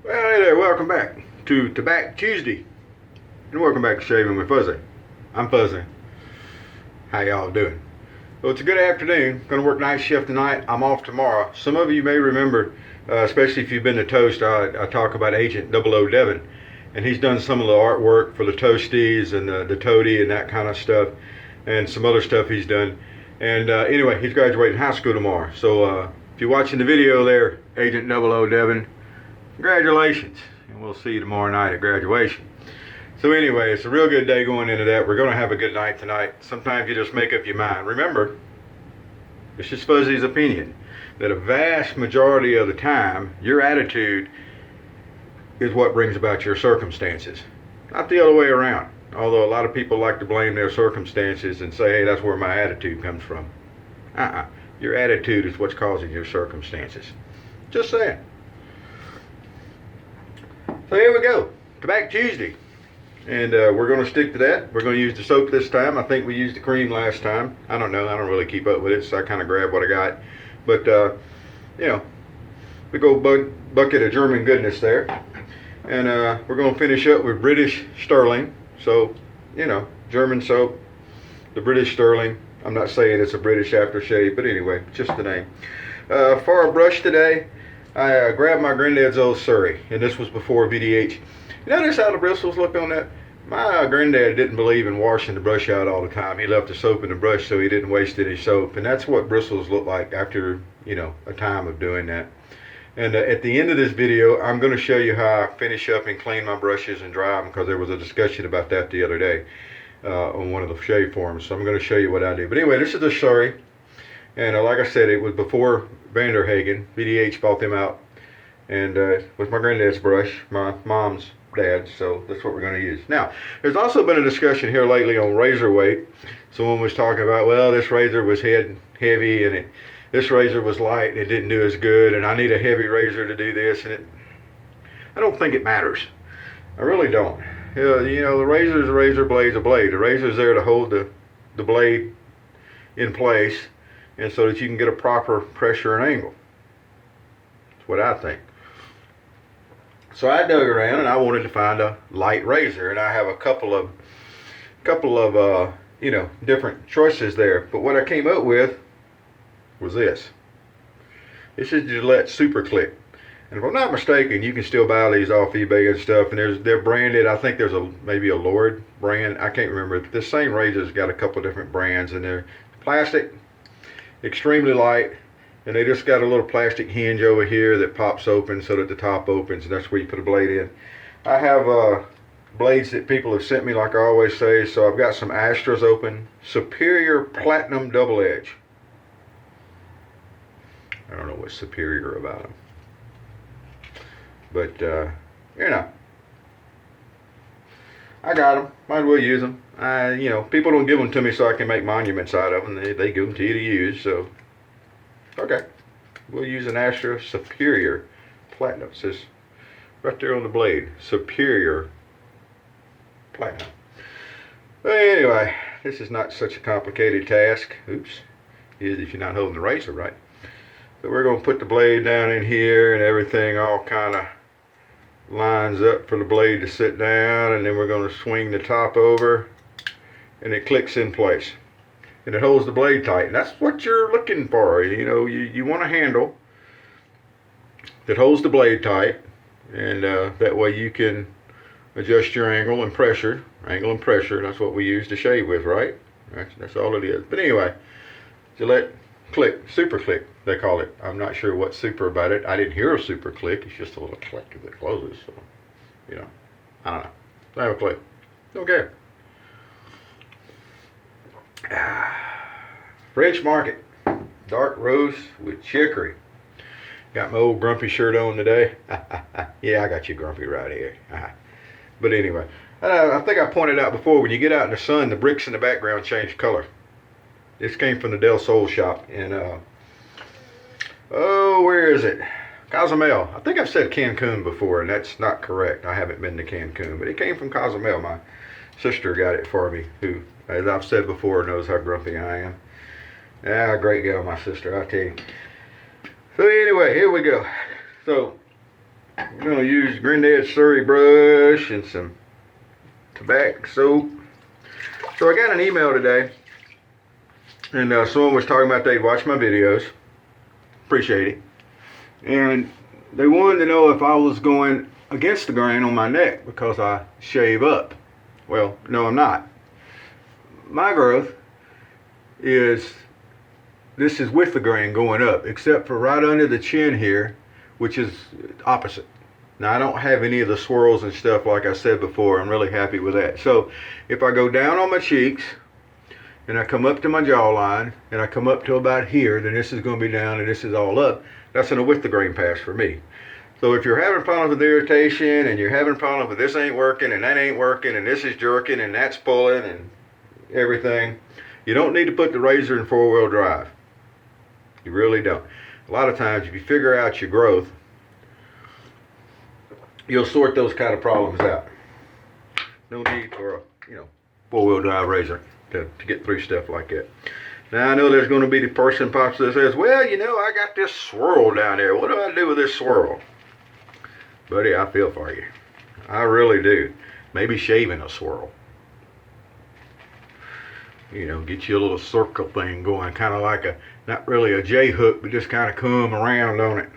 Well, hey there, welcome back to Tabac Tuesday. And welcome back to Shaving with Fuzzy. I'm Fuzzy. How y'all doing? Well, it's a good afternoon. Gonna work night shift tonight. I'm off tomorrow. Some of you may remember, especially if you've been to Toast, I talk about Agent 00 Devin. And he's done some of the artwork for the Toasties and the Toady and that kind of stuff. And some other stuff he's done. And anyway, he's graduating high school tomorrow. So if you're watching the video there, Agent 00 Devin, congratulations, and we'll see you tomorrow night at graduation. So anyway, it's a real good day going into that. We're going to have a good night tonight. Sometimes you just make up your mind. Remember, it's just Fuzzy's opinion that a vast majority of the time, your attitude is what brings about your circumstances, not the other way around. Although a lot of people like to blame their circumstances and say, hey, that's where my attitude comes from. Your attitude is what's causing your circumstances. Just saying. So here we go, Tabac Tuesday, and we're going to stick to that. We're going to use the soap this time. I think we used the cream last time. I don't know. I don't really keep up with it, so I kind of grab what I got. But, you know, we go bucket of German goodness there. And we're going to finish up with British Sterling. So, you know, German soap, the British Sterling. I'm not saying it's a British aftershave, but anyway, just the name. For our brush today, I grabbed my granddad's old Surrey, and this was before VDH. You notice how the bristles look on that? My granddad didn't believe in washing the brush out all the time. He left the soap in the brush so he didn't waste any soap, and that's what bristles look like after, you know, a time of doing that. And at the end of this video, I'm going to show you how I finish up and clean my brushes and dry them, because there was a discussion about that the other day on one of the shave forums. So I'm going to show you what I do. But anyway, this is the Surrey. And like I said, it was before Vanderhagen. VDH bought them out. And with my granddad's brush, my mom's dad. So that's what we're going to use. Now, there's also been a discussion here lately on razor weight. Someone was talking about, well, this razor was heavy and this razor was light and it didn't do as good. And I need a heavy razor to do this. And I don't think it matters. I really don't. You know, the razor is a razor, blade's a blade. The razor's there to hold the blade in place, and so that you can get a proper pressure and angle. That's what I think. So I dug around and I wanted to find a light razor, and I have a couple of you know, different choices there. But what I came up with was this. This is Gillette Super Click. And if I'm not mistaken, you can still buy these off eBay and stuff, and they're branded. I think there's maybe a Lord brand. I can't remember. This same razor's got a couple different brands, and they're plastic, extremely light, and they just got a little plastic hinge over here that pops open so that the top opens, and that's where you put a blade in. I have blades that people have sent me, like I always say. So I've got some Astras open, Superior Platinum Double Edge. I don't know what's superior about them. But, you know, I got them. Might as well use them. You know, people don't give them to me so I can make monuments out of them. They give them to you to use, so, okay. We'll use an Astra Superior Platinum. It says right there on the blade, Superior Platinum. But anyway, this is not such a complicated task. Oops. If you're not holding the razor right. So we're going to put the blade down in here, and everything all kind of lines up for the blade to sit down, and then we're going to swing the top over, and it clicks in place, and it holds the blade tight. And that's what you're looking for. You know, you want a handle that holds the blade tight, and that way you can adjust your angle and pressure. That's what we use to shave with, right? That's all it is. But anyway, Gillette Click, Super Click, they call it. I'm not sure what's super about it. I didn't hear a super click. It's just a little click that closes. So, you know, I don't know. I have a click. Don't care. French Market, dark roast with chicory. Got my old grumpy shirt on today. Yeah, I got you grumpy right here. But anyway, I think I pointed out before, when you get out in the sun, the bricks in the background change color. This came from the Del Sol shop in, oh, where is it? Cozumel. I think I've said Cancun before, and that's not correct. I haven't been to Cancun, but it came from Cozumel. My sister got it for me, who, as I've said before, knows how grumpy I am. Yeah, great gal, my sister, I tell you. So anyway, here we go. So I'm going to use Granddad's Surrey brush and some Tabac soap. So I got an email today, and someone was talking about they'd watched my videos. Appreciate it. And they wanted to know if I was going against the grain on my neck because I shave up. Well, no, I'm not. My growth is, this is with the grain going up, except for right under the chin here, which is opposite. Now, I don't have any of the swirls and stuff like I said before. I'm really happy with that. So if I go down on my cheeks and I come up to my jawline and I come up to about here, then this is going to be down and this is all up. That's a with the grain pass for me. So if you're having problems with irritation and you're having problems with this ain't working and that ain't working and this is jerking and that's pulling and everything, you don't need to put the razor in 4-wheel drive. You really don't. A lot of times if you figure out your growth, you'll sort those kind of problems out. No need for a 4-wheel drive razor to get through stuff like that. Now I know there's going to be the person pops that says, well, I got this swirl down there. What do I do with this swirl? Buddy, I feel for you. I really do. Maybe shaving a swirl. Get you a little circle thing going, kind of like not really a J-hook, but just kind of come around on it.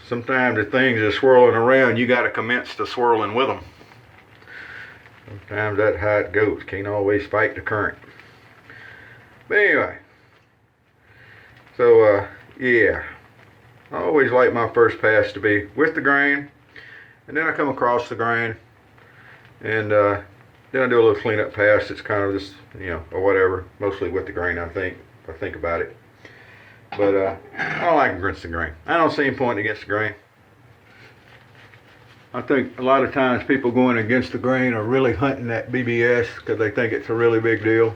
Sometimes the things are swirling around, you got to commence to swirling with them. Sometimes that's how it goes. Can't always fight the current. But anyway, so yeah, I always like my first pass to be with the grain, and then I come across the grain, and then I do a little cleanup pass. It's kind of just, or whatever, mostly with the grain, I think, if I think about it. But I don't like against the grain. I don't see any point against the grain. I think a lot of times people going against the grain are really hunting that BBS because they think it's a really big deal.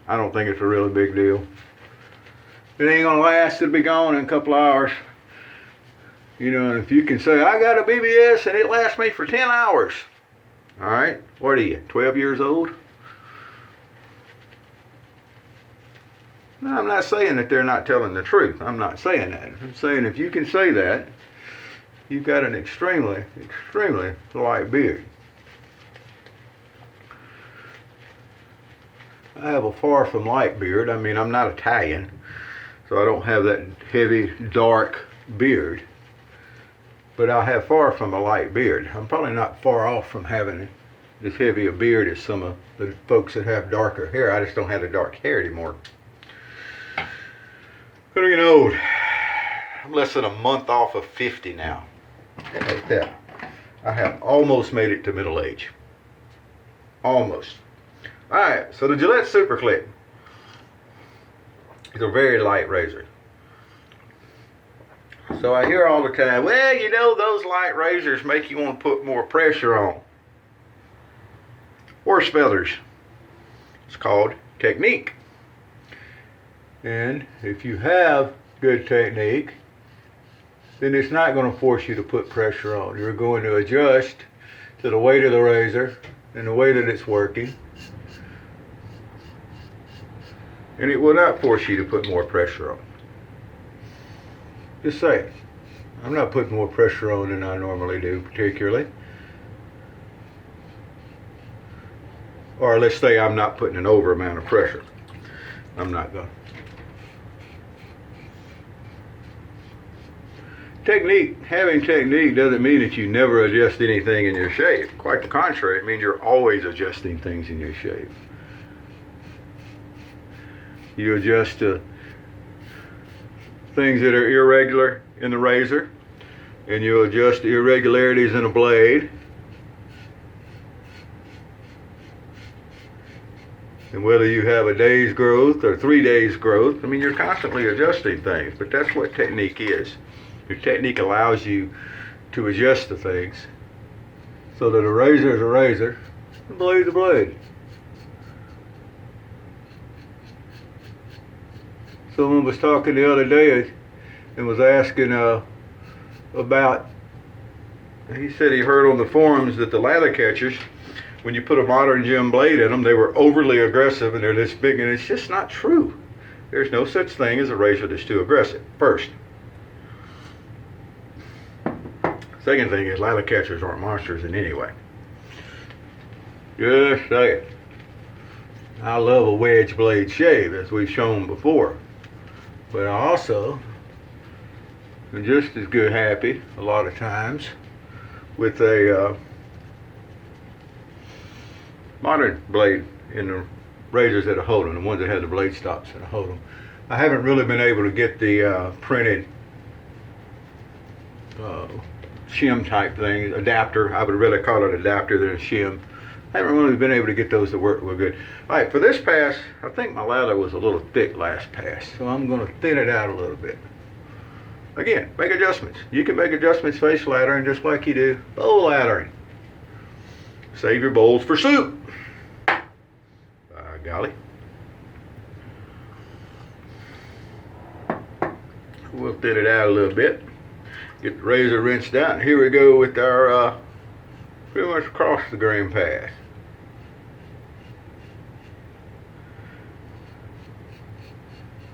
I don't think it's a really big deal. It ain't gonna last. It'll be gone in a couple hours. And if you can say, I got a BBS and it lasts me for 10 hours. All right, what are you, 12 years old? No, I'm not saying that they're not telling the truth. I'm not saying that. I'm saying if you can say that, you've got an extremely, extremely light beard. I have a far from light beard. I mean, I'm not Italian, so I don't have that heavy, dark beard. But I have far from a light beard. I'm probably not far off from having as heavy a beard as some of the folks that have darker hair. I just don't have the dark hair anymore. I'm getting old. I'm less than a month off of 50 now. Like that. I have almost made it to middle age. Almost. Alright, so the Gillette Super Click is a very light razor. So I hear all the time, well, those light razors make you want to put more pressure on. Horse feathers. It's called technique. And if you have good technique, then it's not going to force you to put pressure on. You're going to adjust to the weight of the razor and the way that it's working. And it will not force you to put more pressure on. Just say, I'm not putting more pressure on than I normally do, particularly. Or let's say I'm not putting an over amount of pressure. I'm not going. Having technique doesn't mean that you never adjust anything in your shave. Quite the contrary, it means you're always adjusting things in your shave. You adjust to things that are irregular in the razor, and you adjust to irregularities in a blade. And whether you have a day's growth or 3 days growth, I mean, you're constantly adjusting things, but that's what technique is. Your technique allows you to adjust the things so that a razor is a razor, and a blade is a blade. Someone was talking the other day and was asking about, he said he heard on the forums that the lather catchers, when you put a modern gem blade in them, they were overly aggressive and they're this big, and it's just not true. There's no such thing as a razor that's too aggressive. First, Second thing is lilac catchers aren't monsters in any way. Just saying. I love a wedge blade shave, as we've shown before. But I also am just as good happy, a lot of times, with a modern blade in the razors that hold them, the ones that have the blade stops that hold them. I haven't really been able to get the printed shim type thing, adapter. I would rather call it adapter than a shim. I haven't really been able to get those to work real good. Alright, for this pass, I think my lather was a little thick last pass, so I'm going to thin it out a little bit. Again, make adjustments. You can make adjustments face lathering just like you do bowl lathering. Save your bowls for soup. By golly. We'll thin it out a little bit. Get the razor rinsed out, and here we go with our pretty much across the grain pass.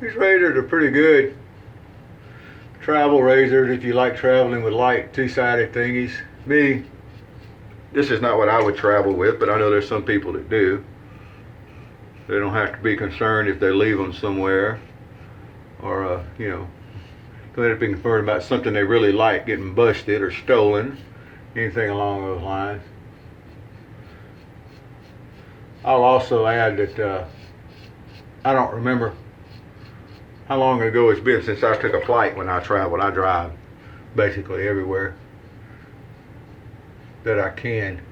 These razors are pretty good travel razors if you like traveling with light two-sided thingies. Me, this is not what I would travel with, but I know there's some people that do. They don't have to be concerned if they leave them somewhere, or you know, don't have to be concerned about something they really like getting busted or stolen, anything along those lines. I'll also add that I don't remember how long ago it's been since I took a flight when I traveled. I drive basically everywhere that I can,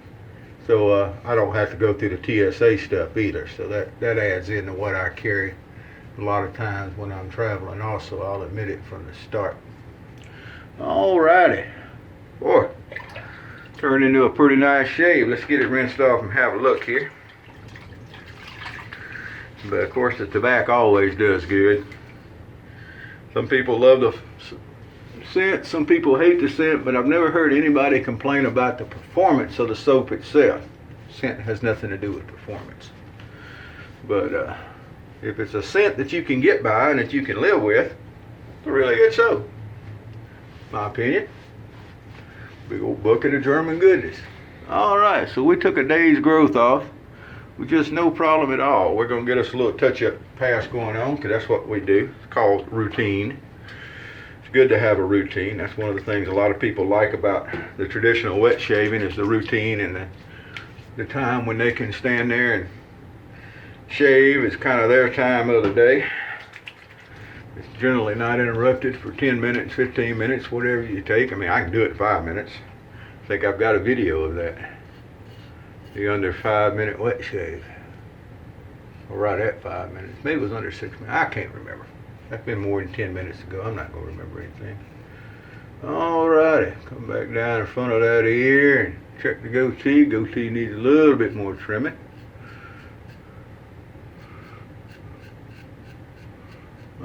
so I don't have to go through the TSA stuff either, so that adds into what I carry a lot of times when I'm traveling also. I'll admit it from the start. Alrighty. Boy, turned into a pretty nice shave. Let's get it rinsed off and have a look here. But of course the tobacco always does good. Some people love the scent, some people hate the scent, but I've never heard anybody complain about the performance of the soap itself. Scent has nothing to do with performance. But if it's a scent that you can get by and that you can live with, it's a really good soap, my opinion. Big old bucket of German goodness. Alright, so we took a day's growth off with just no problem at all. We're going to get us a little touch-up pass going on, because that's what we do. It's called routine. It's good to have a routine. That's one of the things a lot of people like about the traditional wet shaving, is the routine and the time when they can stand there and shave. Is kind of their time of the day. It's generally not interrupted for 10 minutes, 15 minutes, whatever you take. I mean, I can do it in 5 minutes. I think I've got a video of that. The under 5 minute wet shave. Or right at 5 minutes. Maybe it was under 6 minutes. I can't remember. That's been more than 10 minutes ago. I'm not going to remember anything. Alrighty. Come back down in front of that ear and check the goatee. Goatee needs a little bit more trimming.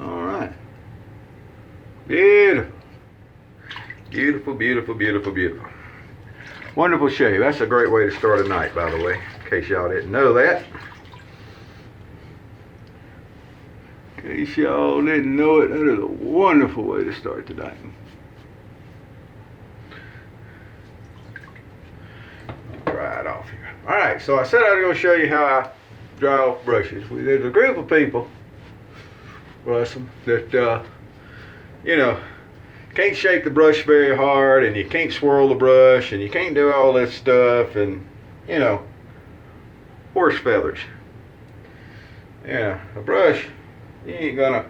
Alright. Beautiful. Beautiful, beautiful, beautiful, beautiful. Wonderful shave. That's a great way to start a night, by the way, in case y'all didn't know that. In case y'all didn't know it, that is a wonderful way to start the night. Dry it off here. Alright, so I said I was going to show you how I dry off brushes. There's a group of people, bless them, that, you know, can't shake the brush very hard, and you can't swirl the brush, and you can't do all this stuff, and, you know, horse feathers. Yeah, a brush, you ain't gonna,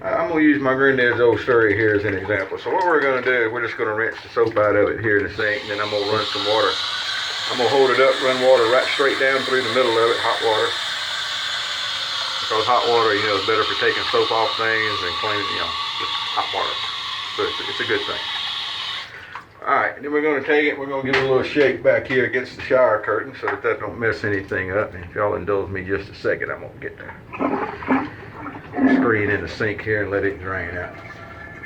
I'm gonna use my granddad's old Surrey here as an example. So what we're gonna do is we're just gonna rinse the soap out of it here in the sink, and then I'm gonna run some water. I'm gonna hold it up, run water right straight down through the middle of it, hot water. Because hot water, you know, is better for taking soap off things and cleaning, you know, just hot water. So it's a good thing. Alright, then we're going to take it, we're going to give it a little shake back here against the shower curtain so that don't mess anything up. And if y'all indulge me just a second, I'm going to get the screen in the sink here and let it drain out.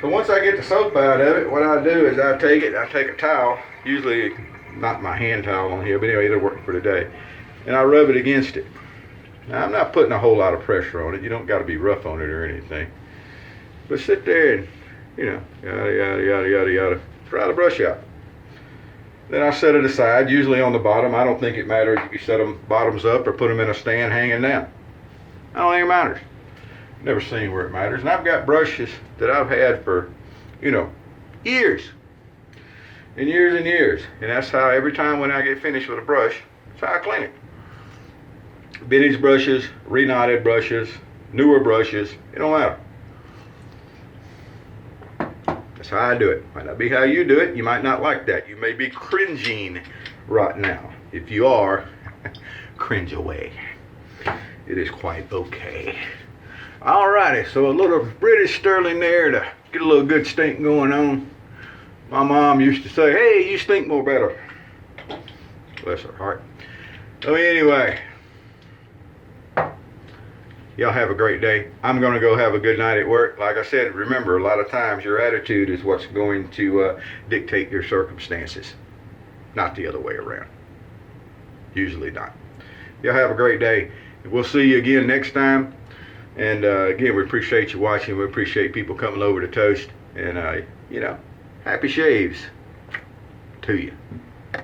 So once I get the soap out of it, what I do is I take a towel, usually not my hand towel on here, but anyway, it'll work for today, and I rub it against it. Now, I'm not putting a whole lot of pressure on it. You don't got to be rough on it or anything. But sit there and, you know, yada, yada, yada, yada, yada. Dry the brush out. Then I set it aside, usually on the bottom. I don't think it matters if you set them bottoms up or put them in a stand hanging down. I don't think it matters. Never seen where it matters. And I've got brushes that I've had for, you know, years and years and years. And that's how every time when I get finished with a brush, that's how I clean it. Vintage brushes, reknotted brushes, newer brushes, it don't matter. That's how I do it. Might not be how you do it. You might not like that. You may be cringing right now. If you are, cringe away. It is quite okay. Alrighty, so a little British Sterling there to get a little good stink going on. My mom used to say, hey, you stink more better. Bless her heart. So anyway, y'all have a great day. I'm going to go have a good night at work. Like I said, remember, a lot of times your attitude is what's going to dictate your circumstances, not the other way around. Usually not. Y'all have a great day. We'll see you again next time. And again, we appreciate you watching. We appreciate people coming over to Toast. And, you know, happy shaves to you.